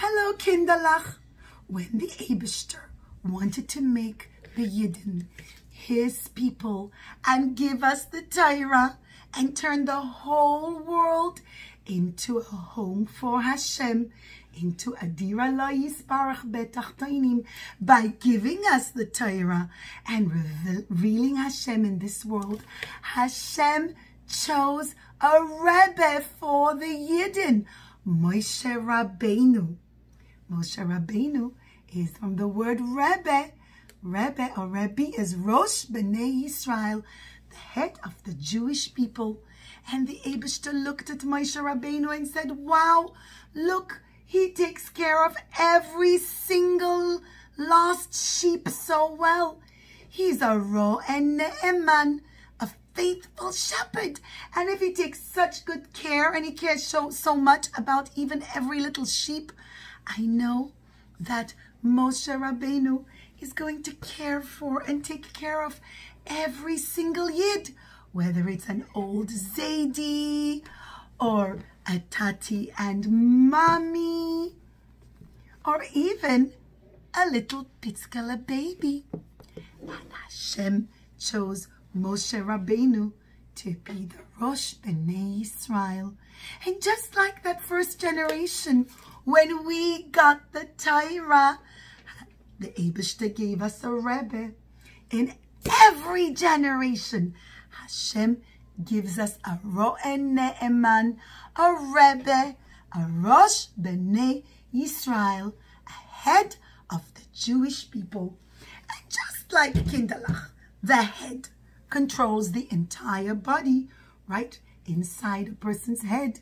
Hello, Kinderlach. When the Eibishter wanted to make the Yidden his people and give us the Torah and turn the whole world into a home for Hashem, into a Dira Lo Yisparach Betachtoinim, by giving us the Torah and revealing Hashem in this world, Hashem chose a Rebbe for the Yidden, Moshe Rabbeinu. Moshe Rabbeinu is from the word Rebbe. Rebbe or Rebbe is Rosh Bnei Yisrael, the head of the Jewish people. And the Eibishter looked at Moshe Rabbeinu and said, wow, look, he takes care of every single lost sheep so well. He's a Ro and Ne'eman, a faithful shepherd. And if he takes such good care and he cares so much about even every little sheep, I know that Moshe Rabbeinu is going to care for and take care of every single Yid, whether it's an old Zaidi or a Tati and Mommy, or even a little Pitzkala baby. And Hashem chose Moshe Rabbeinu to be the Rosh Bnei Yisrael. And just like that first generation, when we got the Torah, the Eibishter gave us a Rebbe. In every generation, Hashem gives us a Ro'en Ne'eman, a Rebbe, a Rosh Bnei Yisrael, a head of the Jewish people. And just like Kinderlach, the head controls the entire body. Right inside a person's head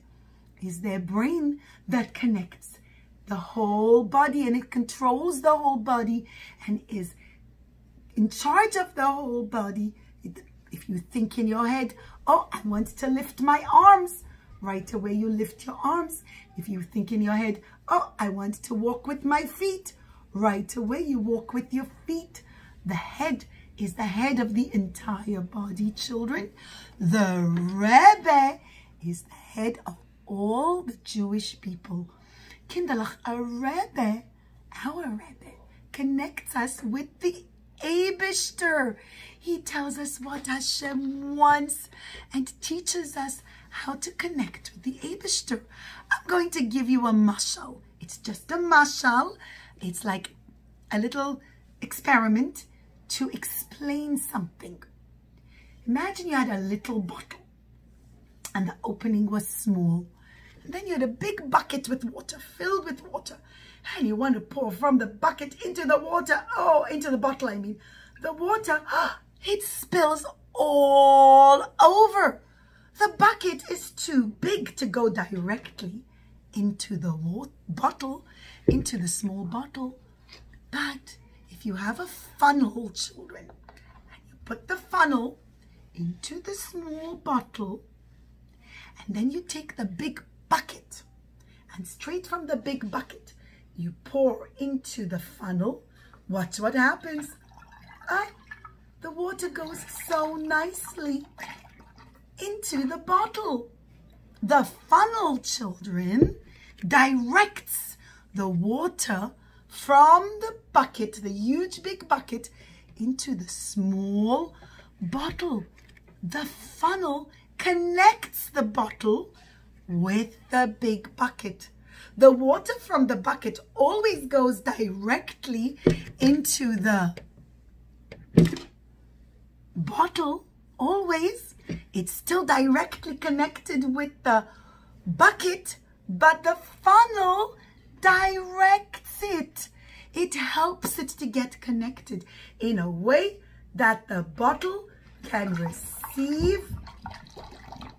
is their brain that connects the whole body, and it controls the whole body and is in charge of the whole body. If you think in your head, oh, I want to lift my arms, right away you lift your arms. If you think in your head, oh, I want to walk with my feet, right away you walk with your feet. The head is the head of the entire body, children. The Rebbe is the head of all the Jewish people. Kinderlach, a Rebbe, our Rebbe, connects us with the Eibishter. He tells us what Hashem wants and teaches us how to connect with the Eibishter. I'm going to give you a mashal. It's just a mashal. It's like a little experiment to explain something. Imagine you had a little bottle and the opening was small. And then you had a big bucket with water, filled with water. And you want to pour from the bucket into the water. Oh, into the bottle, I mean. The water, it spills all over. The bucket is too big to go directly into the bottle, into the small bottle. But if you have a funnel, children, and you put the funnel into the small bottle, and then you take the big bucket, and straight from the big bucket, you pour into the funnel. Watch what happens. The water goes so nicely into the bottle. The funnel, children, directs the water from the bucket, the huge big bucket, into the small bottle. The funnel connects the bottle with the big bucket. The water from the bucket always goes directly into the bottle, always. It's still directly connected with the bucket, but the funnel directs it. It helps it to get connected in a way that the bottle can receive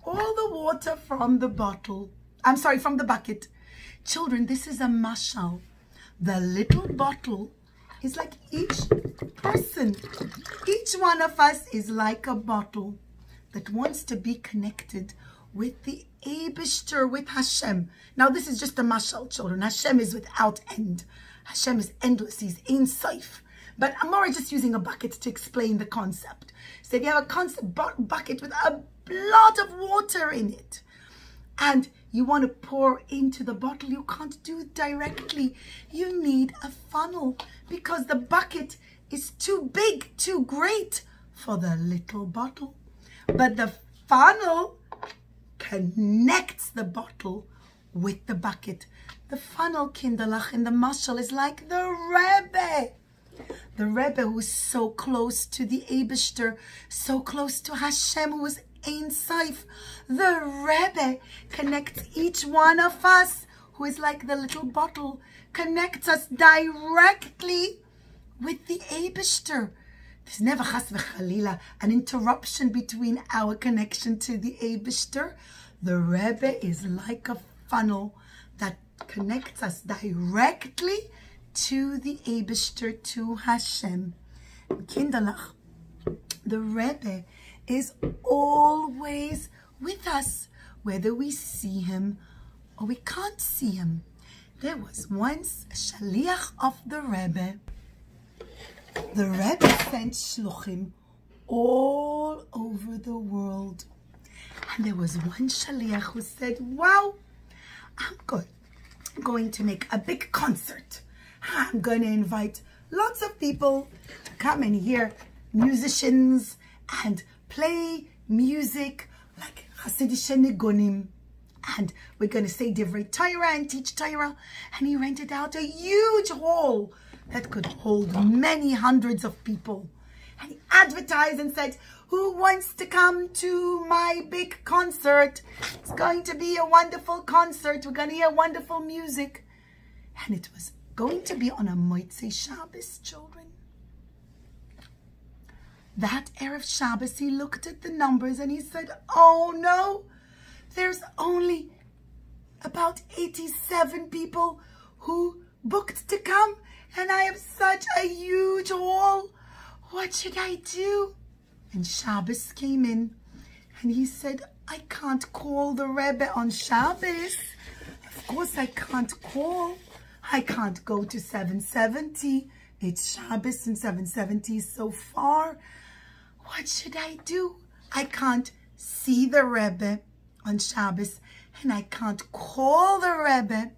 all the water from the bottle. I'm sorry, from the bucket. Children, this is a mashal. The little bottle is like each person. Each one of us is like a bottle that wants to be connected with the Eibishter, with Hashem. Now, this is just a mashal, children. Hashem is without end. Hashem is endless. He's Ein Sof. But I'm more just using a bucket to explain the concept. So if you have a bucket with a lot of water in it, and you want to pour into the bottle, you can't do it directly. You need a funnel because the bucket is too big, too great for the little bottle. But the funnel connects the bottle with the bucket. The funnel, kinderlach, in the mashal is like the Rebbe. The Rebbe who is so close to the Eibishter, so close to Hashem, who is Ein Sof. The Rebbe connects each one of us, who is like the little bottle, connects us directly with the Eibishter. There's never chas v'chalila an interruption between our connection to the Eibishter. The Rebbe is like a funnel that connects us directly to the Eibishter, to Hashem. Kinderlach, the Rebbe is always with us, whether we see him or we can't see him. There was once a shaliach of the Rebbe. The Rebbe sent shluchim all over the world. And there was one shaliach who said, wow, I'm going to make a big concert. I'm going to invite lots of people to come and hear musicians and play music like Hasidische Nigunim. And we're going to say Divrei Torah and teach Torah. And he rented out a huge hall that could hold many hundreds of people. And he advertised and said, who wants to come to my big concert? It's going to be a wonderful concert. We're going to hear wonderful music. And it was going to be on a Motzei Shabbos, children. That Erev Shabbos, he looked at the numbers and he said, oh no, there's only about 87 people who booked to come, and I have such a huge hall. What should I do? And Shabbos came in and he said, I can't call the Rebbe on Shabbos. Of course I can't call. I can't go to 770. It's Shabbos and 770 is so far. What should I do? I can't see the Rebbe on Shabbos and I can't call the Rebbe.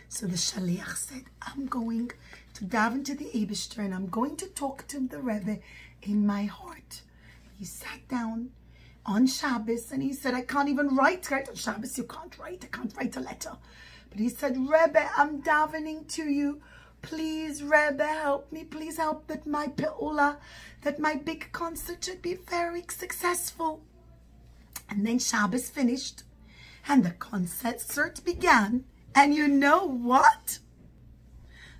So the shaliach said, I'm going to daven to the Eibishter and I'm going to talk to the Rebbe in my heart. He sat down on Shabbos and he said, I can't even write. Right on Shabbos you can't write. I can't write a letter. But he said, Rebbe, I'm davening to you. Please, Rebbe, help me. Please help that my pe'ula, that my big concert should be very successful. And then Shabbos finished and the concert began. And you know what?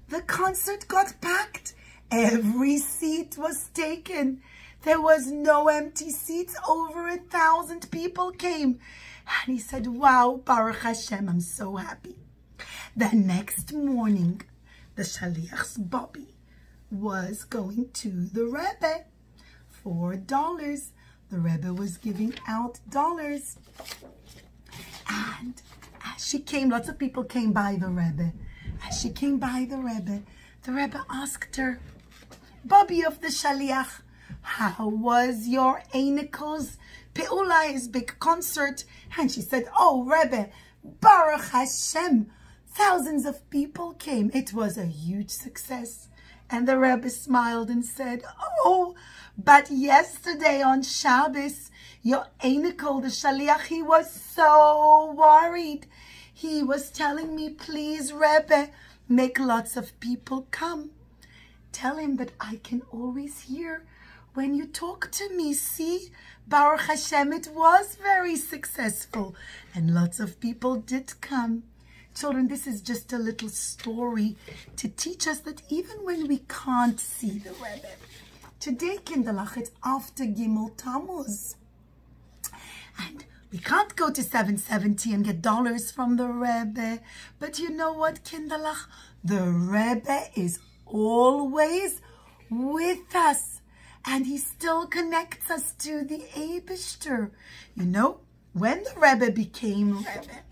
The concert got packed. Every seat was taken. There was no empty seats. Over 1,000 people came. And he said, wow, Baruch Hashem, I'm so happy. The next morning, the shaliach's Bobby was going to the Rebbe for $. The Rebbe was giving out dollars. And as she came, lots of people came by the Rebbe. As she came by the Rebbe asked her, Bobby of the shaliach, how was your Einikel's Pe'ula, his big concert? And she said, oh, Rebbe, Baruch Hashem, thousands of people came. It was a huge success. And the Rebbe smiled and said, oh, but yesterday on Shabbos, your Einikel, the shaliach, he was so worried. He was telling me, please, Rebbe, make lots of people come. Tell him that I can always hear when you talk to me. See, Baruch Hashem, it was very successful. And lots of people did come. Children, this is just a little story to teach us that even when we can't see the Rebbe, today, kinderlach, it's after Gimmel Tamuz. And we can't go to 770 and get dollars from the Rebbe. But you know what, kinderlach? The Rebbe is always with us. And he still connects us to the Eibishter. You know, when the Rebbe became Rebbe,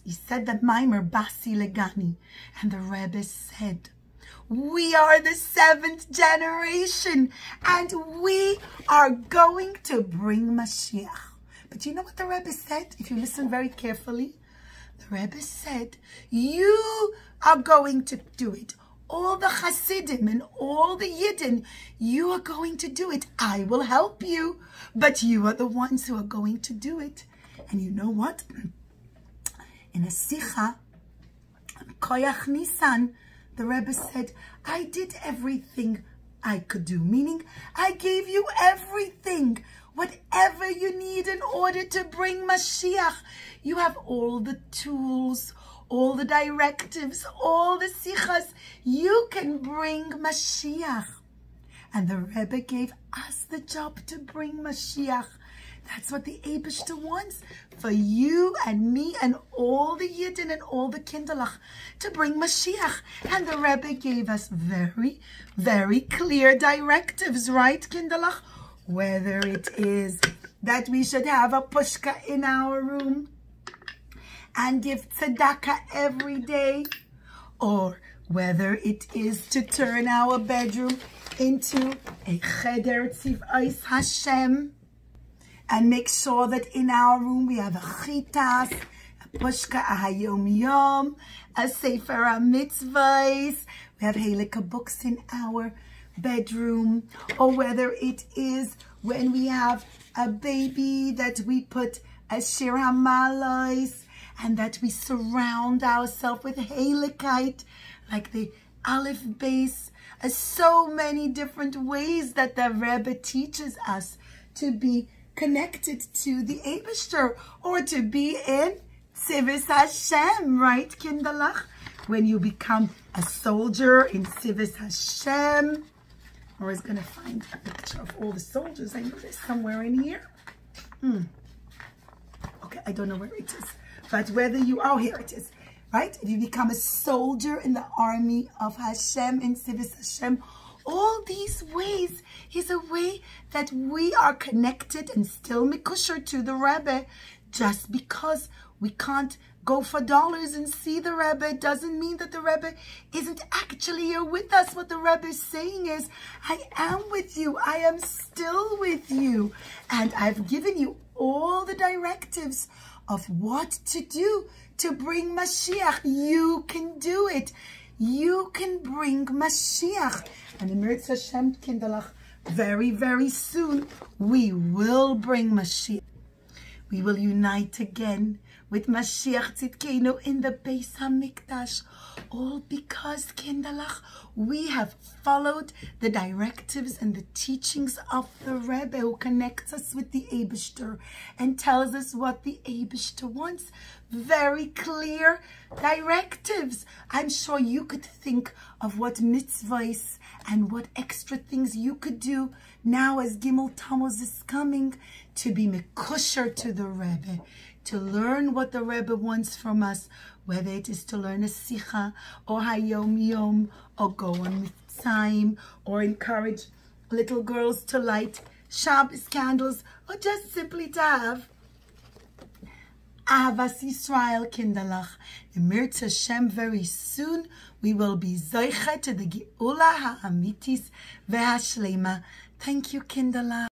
he said that Maimer Basi Legani. And the Rebbe said, we are the 7th generation and we are going to bring Mashiach. But you know what the Rebbe said? If you listen very carefully, the Rebbe said, you are going to do it. All the Hasidim and all the Yidden, you are going to do it. I will help you, but you are the ones who are going to do it. And you know what? In a Sicha, Koyach Nisan, the Rebbe said, I did everything I could do, meaning I gave you everything, whatever you need in order to bring Mashiach. You have all the tools, all the directives, all the sichas. You can bring Mashiach. And the Rebbe gave us the job to bring Mashiach. That's what the Eibishter wants for you and me and all the Yidden and all the Kinderlach to bring Mashiach. And the Rebbe gave us very, very clear directives, right, Kinderlach? Whether it is that we should have a pushka in our room and give tzedakah every day, or whether it is to turn our bedroom into a cheder tziv'os Hashem, and make sure that in our room we have a chitas, a pushka, a hayom yom, a sefer mitzvahs. We have halakha books in our bedroom, or whether it is when we have a baby that we put a shir hamalos, and that we surround ourselves with halakite, like the aleph base. So many different ways that the Rebbe teaches us to be connected to the Eibishter, or to be in Tzivos Hashem, right, Kinderlach? When you become a soldier in Tzivos Hashem, or is going to find a picture of all the soldiers. I know there's somewhere in here. Okay, I don't know where it is. But whether you, oh, here it is, right? If you become a soldier in the army of Hashem, in Tzivos Hashem, all these ways is a way that we are connected and still mikusher to the Rebbe. Just because we can't go for dollars and see the Rebbe doesn't mean that the Rebbe isn't actually here with us. What the Rebbe is saying is, I am with you. I am still with you. And I've given you all the directives of what to do to bring Mashiach. You can do it. You can bring Mashiach. And in Mirz Hashem, Kinderlach, very, very soon, we will bring Mashiach. We will unite again with Mashiach Tzidkenu in the Beis HaMikdash. All because, Kinderlach, we have followed the directives and the teachings of the Rebbe, who connects us with the Eibishter and tells us what the Eibishter wants. Very clear directives. I'm sure you could think of what mitzvahs and what extra things you could do now as Gimmel Tamuz is coming to be mekusher to the Rebbe, to learn what the Rebbe wants from us, whether it is to learn a sicha, or hayom yom, or go on mitzvahim, or encourage little girls to light Shabbos candles, or just simply to have Ahavas Yisrael, Kinderlach. In Mirz Hashem, very soon we will be zoiche to the Geula ha'amitis ve'hashlema. Thank you, Kinderlach.